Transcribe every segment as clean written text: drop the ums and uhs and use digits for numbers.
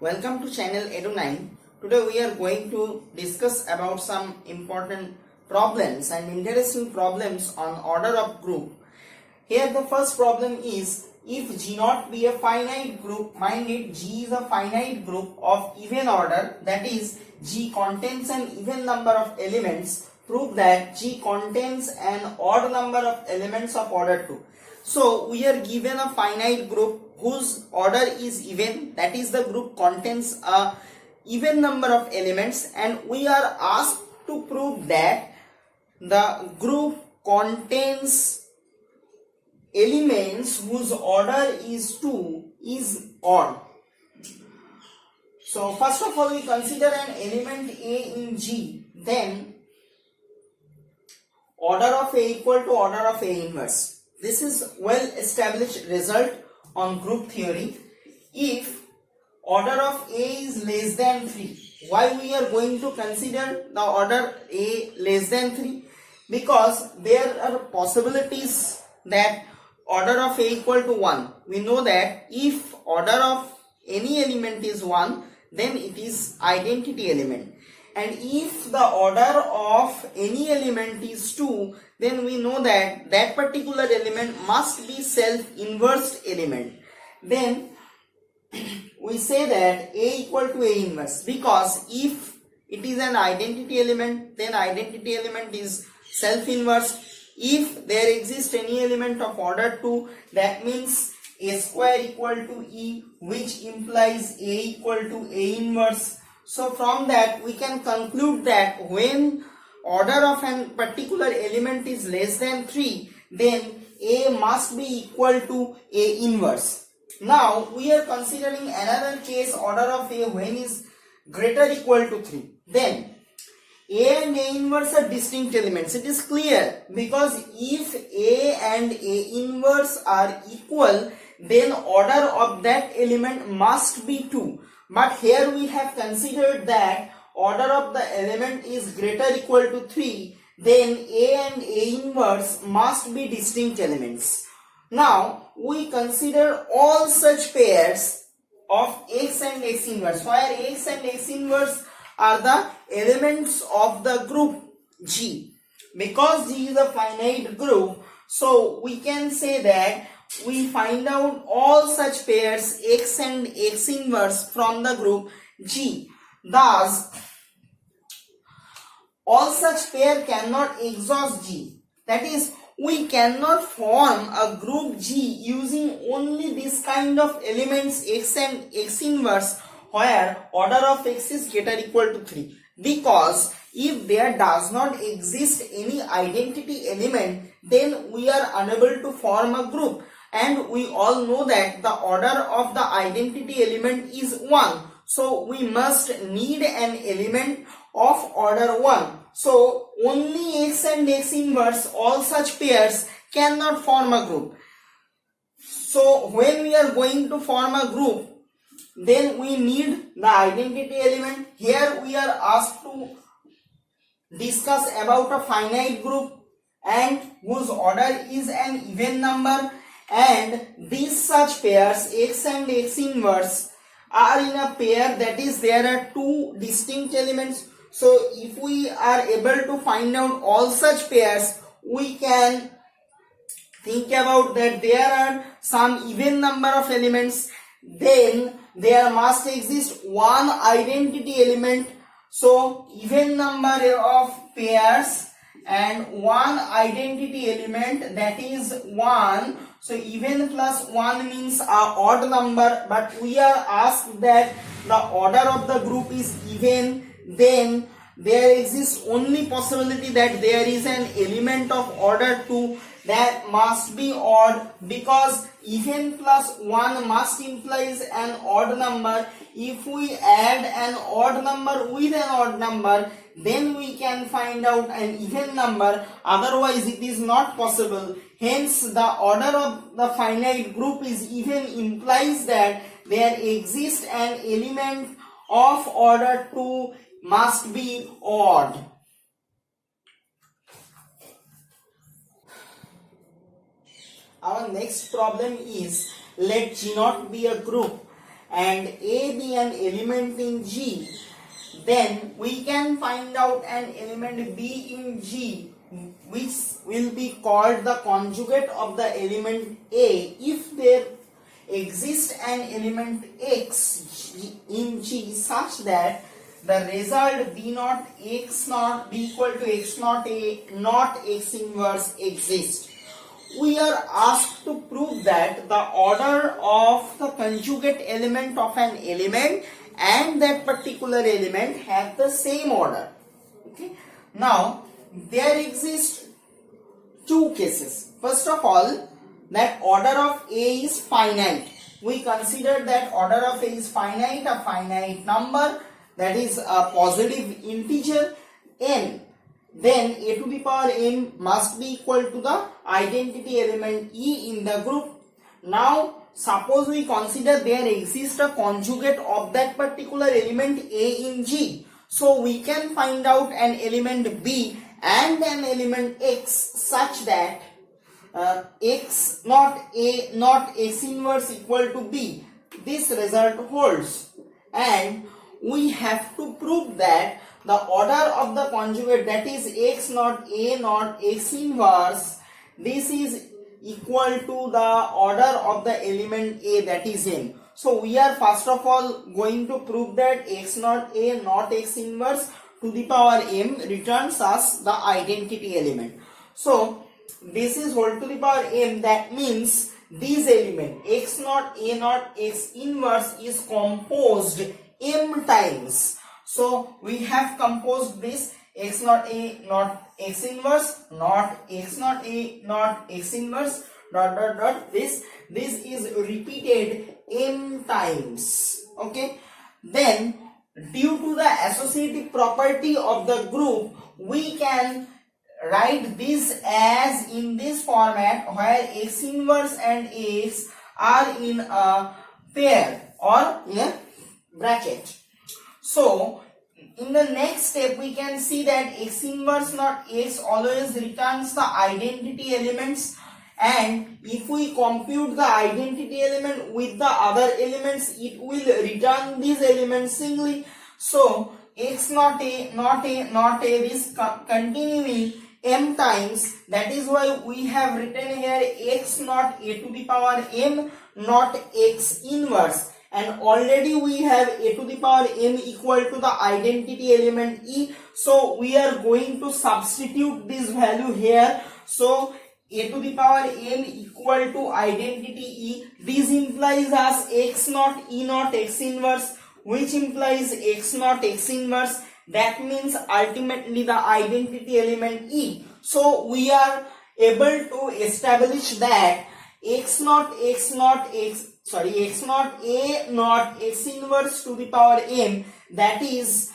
Welcome to channel Edu9. Today we are going to discuss about some important problems and interesting problems on order of group. Here the first problem is, if G not be a finite group, mind it, G is a finite group of even order, that is G contains an even number of elements, prove that G contains an odd number of elements of order 2. So we are given a finite group whose order is even, that is the group contains a even number of elements, and we are asked to prove that the group contains elements whose order is 2 is odd. So first of all we consider an element A in G, then order of A equal to order of A inverse. This is well established result on group theory. If order of A is less than 3, why we are going to consider the order A less than 3? Because there are possibilities that order of A equal to 1. We know that if order of any element is 1, then it is identity element. And if the order of any element is 2, then we know that that particular element must be self-inversed element. Then we say that A equal to A inverse, because if it is an identity element, then identity element is self-inverse. If there exists any element of order 2, that means A square equal to E, which implies A equal to A inverse. So from that we can conclude that when order of a particular element is less than 3, then A must be equal to A inverse. Now we are considering another case, order of A when is greater or equal to 3. Then A and A inverse are distinct elements. It is clear, because if A and A inverse are equal, then order of that element must be 2. But here we have considered that order of the element is greater or equal to 3, then A and A inverse must be distinct elements. Now we consider all such pairs of X and X inverse, where X and X inverse are the elements of the group G. Because G is a finite group, so we can say that we find out all such pairs X and X inverse from the group G. Thus, all such pair cannot exhaust G. That is, we cannot form a group G using only this kind of elements X and X inverse where order of X is greater or equal to 3. Because if there does not exist any identity element, then we are unable to form a group. And we all know that the order of the identity element is 1. So we must need an element of order 1. So only X and X inverse, all such pairs cannot form a group. So when we are going to form a group, then we need the identity element. Here we are asked to discuss about a finite group and whose order is an even number, and these such pairs X and X inverse are in a pair, that is there are two distinct elements. So if we are able to find out all such pairs, we can think about that there are some even number of elements, then there must exist one identity element. So even number of pairs and one identity element, that is 1. So even plus 1 means a odd number, but we are asked that the order of the group is even, then there exists only possibility that there is an element of order 2 that must be odd, because even plus 1 must implies an odd number. If we add an odd number with an odd number, then we can find out an even number, otherwise it is not possible. Hence the order of the finite group is even implies that there exists an element of order 2 must be odd. Our next problem is, let G not be a group and A be an element in G, then we can find out an element B in G which will be called the conjugate of the element A if there exists an element X in G such that the result B naught X naught be equal to X naught A not X inverse exists. We are asked to prove that the order of the conjugate element of an element and that particular element have the same order. Okay. Now there exist two cases. First of all, that order of A is finite. We consider that order of A is finite, a finite number, that is a positive integer n. Then A to the power m must be equal to the identity element E in the group. Now suppose we consider there exists a conjugate of that particular element A in G. So we can find out an element B and an element X such that X not A not X inverse equal to B. This result holds, and we have to prove that the order of the conjugate, that is X not A not X inverse, this is equal to the order of the element A, that is M. So we are first of all going to prove that X not A not X inverse to the power M returns us the identity element. So this is whole to the power M, that means this element X not A not X inverse is composed M times. So we have composed this X not A not X inverse not X not A not X inverse dot dot dot, this is repeated M times. Okay. Then due to the associative property of the group, we can write this as in this format where X inverse and X are in a pair or in a bracket. So in the next step we can see that X inverse not X always returns the identity elements, and if we compute the identity element with the other elements, it will return these elements singly. So X not A not A not A, this continuing M times, that is why we have written here X not A to the power M not X inverse, and already we have A to the power M equal to the identity element E. So we are going to substitute this value here. So A to the power M equal to identity E. This implies us X naught E naught X inverse, which implies X naught X inverse. That means ultimately the identity element E. So we are able to establish that X naught A naught X inverse to the power M, that is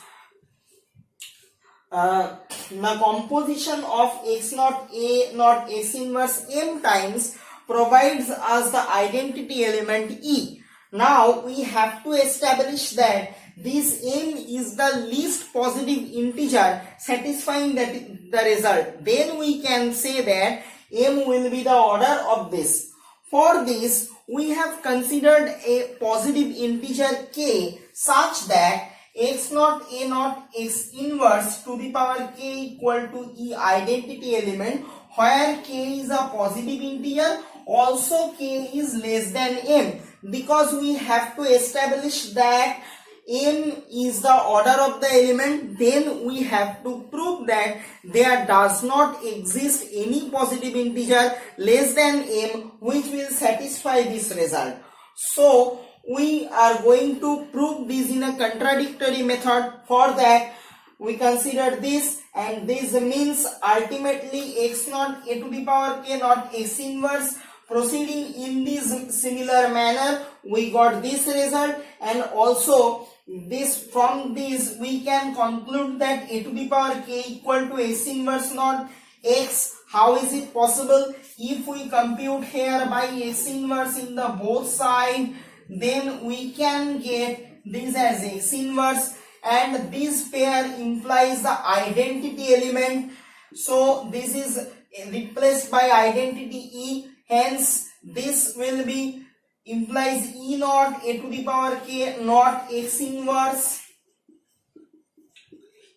the composition of X naught A naught X inverse M times provides us the identity element E. Now we have to establish that this M is the least positive integer satisfying the result. Then we can say that M will be the order of this. For this we have considered a positive integer K such that X naught A naught X inverse to the power K equal to E identity element, where K is a positive integer, also K is less than M, because we have to establish that M is the order of the element. Then we have to prove that there does not exist any positive integer less than M which will satisfy this result. So we are going to prove this in a contradictory method. For that we consider this, and this means ultimately X naught A to the power K naught X inverse. Proceeding in this similar manner, we got this result, and also this, from this we can conclude that A to the power K equal to S inverse naught X. How is it possible? If we compute here by S inverse in the both side, then we can get this as X inverse, and this pair implies the identity element. So this is replaced by identity E. Hence this will be implies E naught a to the power k not x inverse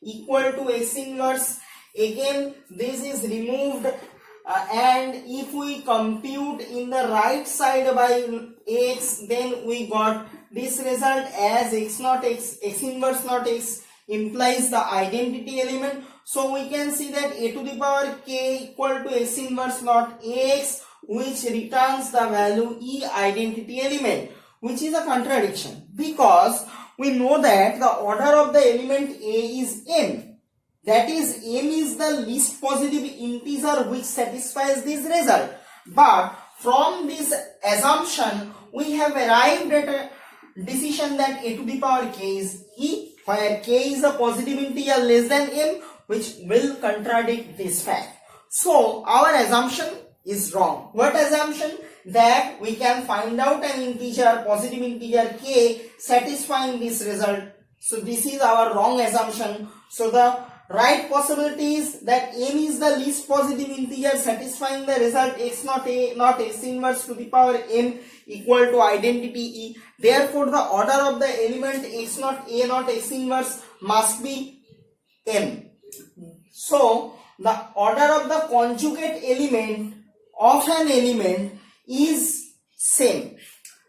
equal to x inverse. Again this is removed, and if we compute in the right side by x, then we got this result as x not x, x inverse not x implies the identity element. So we can see that a to the power k equal to x inverse not x, which returns the value E identity element, which is a contradiction because we know that the order of the element A is m. That is, m is the least positive integer which satisfies this result. But from this assumption, we have arrived at a decision that a to the power k is E, where k is a positive integer less than m, which will contradict this fact. So our assumption is wrong. What assumption? That we can find out an integer, positive integer k satisfying this result. So this is our wrong assumption. So the right possibility is that m is the least positive integer satisfying the result x not a not x inverse to the power m equal to identity E. Therefore the order of the element x not a not x inverse must be m. So the order of the conjugate element of an element is same.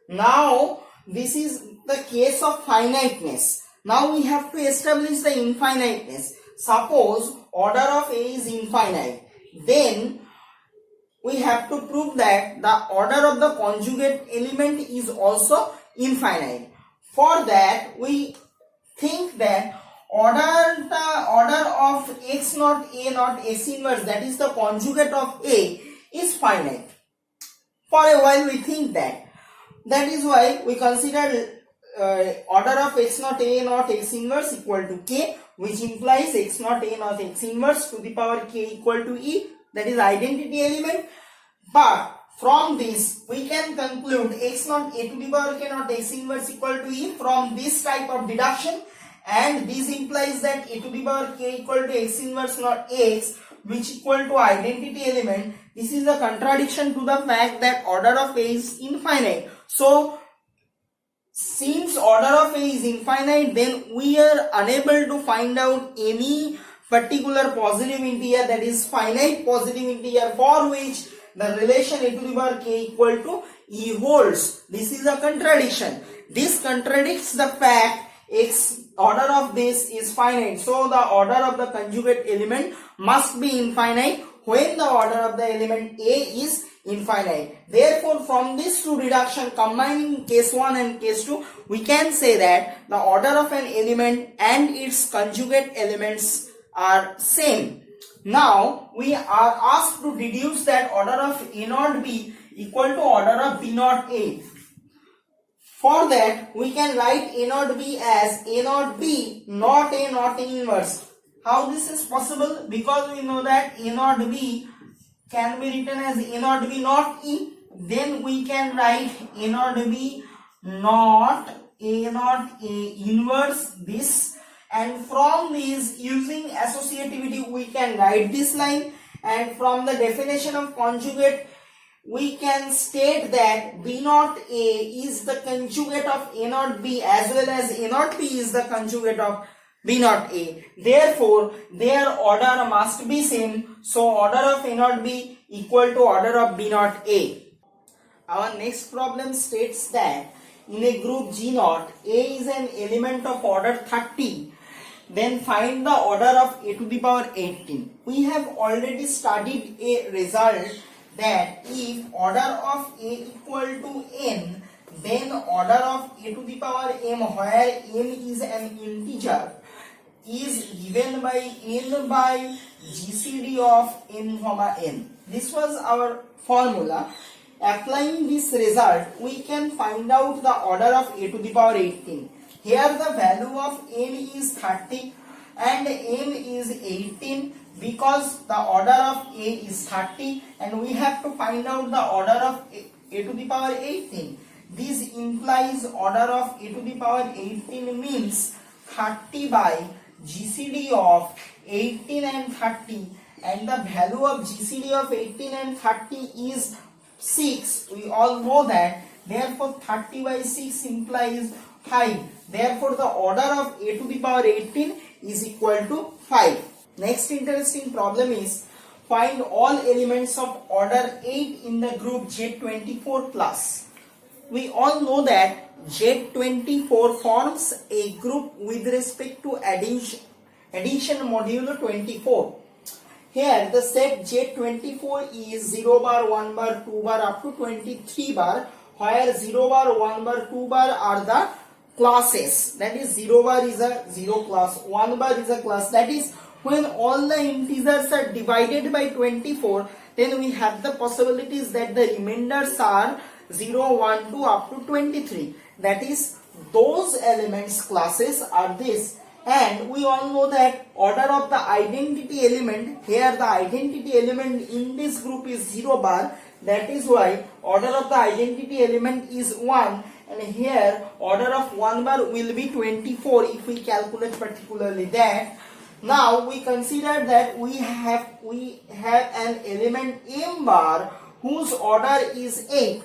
Now this is the case of finiteness. Now we have to establish the infiniteness. Suppose order of A is infinite, then we have to prove that the order of the conjugate element is also infinite. For that we think that order of x not a not x inverse, that is the conjugate of A, is finite. For a while we think that. That is why we consider order of x not a not x inverse equal to k, which implies x not a not x inverse to the power k equal to E, that is identity element. But from this we can conclude x not a to the power k not x inverse equal to E from this type of deduction, and this implies that a to the power k equal to x inverse not x, which equal to identity element. This is a contradiction to the fact that order of A is infinite. So since order of A is infinite, then we are unable to find out any particular positive integer, that is finite positive integer, for which the relation a to the power k equal to E holds. This is a contradiction. This contradicts the fact x order of this is finite. So the order of the conjugate element must be infinite when the order of the element A is infinite. Therefore from this two reduction, combining case 1 and case 2, we can say that the order of an element and its conjugate elements are same. Now we are asked to deduce that order of A naught B equal to order of B naught A. For that we can write A naught B as A naught B not A not A inverse. How this is possible? Because we know that A naught B can be written as A naught B not E. Then we can write A naught B not A not A inverse this, and from this, using associativity, we can write this line, and from the definition of conjugate we can state that B naught A is the conjugate of A naught B as well as A naught B is the conjugate of B naught A. Therefore, their order must be same. So, order of A naught B equal to order of B naught A. Our next problem states that in a group G naught, A is an element of order 30. Then find the order of A to the power 18. We have already studied a result that if order of A equal to n, then order of A to the power m, where m is an integer, is given by n by GCD of n comma n. This was our formula. Applying this result, we can find out the order of A to the power 18. Here the value of n is 30 and m is 18, because the order of A is 30 and we have to find out the order of A to the power 18. This implies order of A to the power 18 means 30 by GCD of 18 and 30, and the value of GCD of 18 and 30 is 6. We all know that. Therefore 30 by 6 implies 5. Therefore the order of a to the power 18 is equal to 5. Next interesting problem is find all elements of order 8 in the group Z24 plus. We all know that Z24 forms a group with respect to addition modulo 24. Here the set Z24 is 0 bar, 1 bar, 2 bar up to 23 bar, where 0 bar, 1 bar, 2 bar are the classes. That is 0 bar is a 0 class, 1 bar is a class. That is when all the integers are divided by 24, then we have the possibilities that the remainders are 0, 1, 2 up to 23. That is those elements classes are this. And we all know that order of the identity element, here the identity element in this group is 0 bar. That is why order of the identity element is 1, and here order of 1 bar will be 24 if we calculate particularly that. Now we consider that we have an element m bar whose order is 8.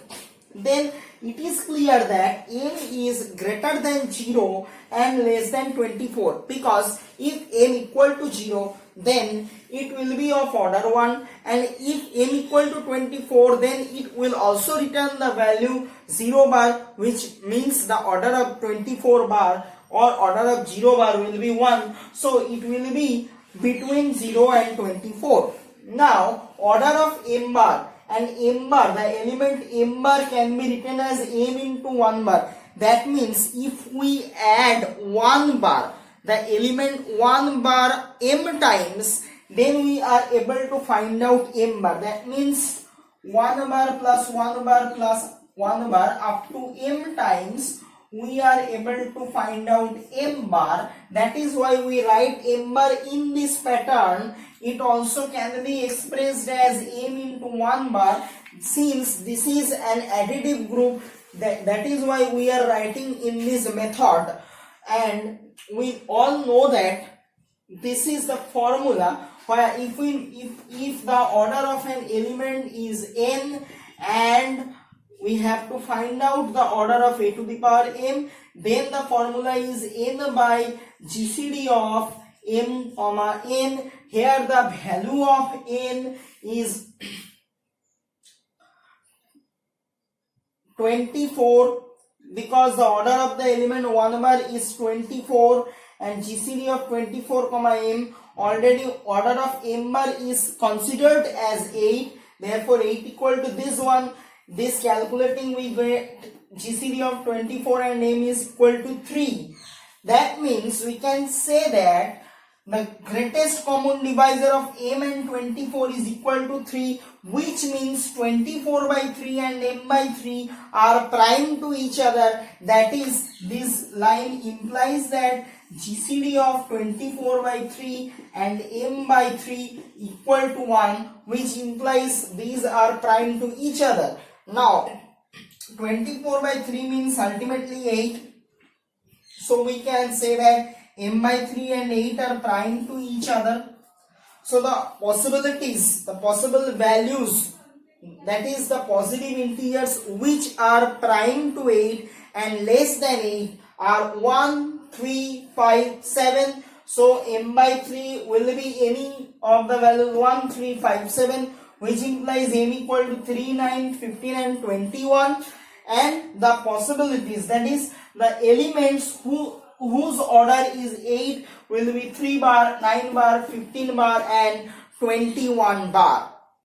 Then it is clear that m is greater than 0 and less than 24, because if m equal to 0, then it will be of order 1, and if m equal to 24, then it will also return the value 0 bar, which means the order of 24 bar or order of 0 bar will be 1. So it will be between 0 and 24. Now order of m bar, and m bar, the element m bar can be written as m into 1 bar. That means if we add 1 bar, the element 1 bar m times, then we are able to find out m bar. That means 1 bar plus 1 bar plus 1 bar up to m times, we are able to find out m bar. That is why we write m bar in this pattern. It also can be expressed as m into 1 bar, since this is an additive group. That is why we are writing in this method. And we all know that this is the formula where if the order of an element is n and we have to find out the order of a to the power m, then the formula is n by GCD of m comma n. Here the value of n is 24, because the order of the element 1 bar is 24, and GCD of 24 comma m, already order of m bar is considered as 8. Therefore 8 equal to this one. This calculating we get GCD of 24 and m is equal to 3. That means we can say that the greatest common divisor of m and 24 is equal to 3, which means 24 by 3 and m by 3 are prime to each other. That is, this line implies that GCD of 24 by 3 and m by 3 equal to 1, which implies these are prime to each other. Now 24 by 3 means ultimately 8. So we can say that m by 3 and 8 are prime to each other. So the possibilities, the possible values, that is the positive integers which are prime to 8 and less than 8 are 1, 3, 5, 7. So m by 3 will be any of the values 1, 3, 5, 7, which implies m equal to 3, 9, 15 and 21. And the possibilities, that is the elements whose order is 8 will be 3 bar, 9 bar, 15 bar and 21 bar.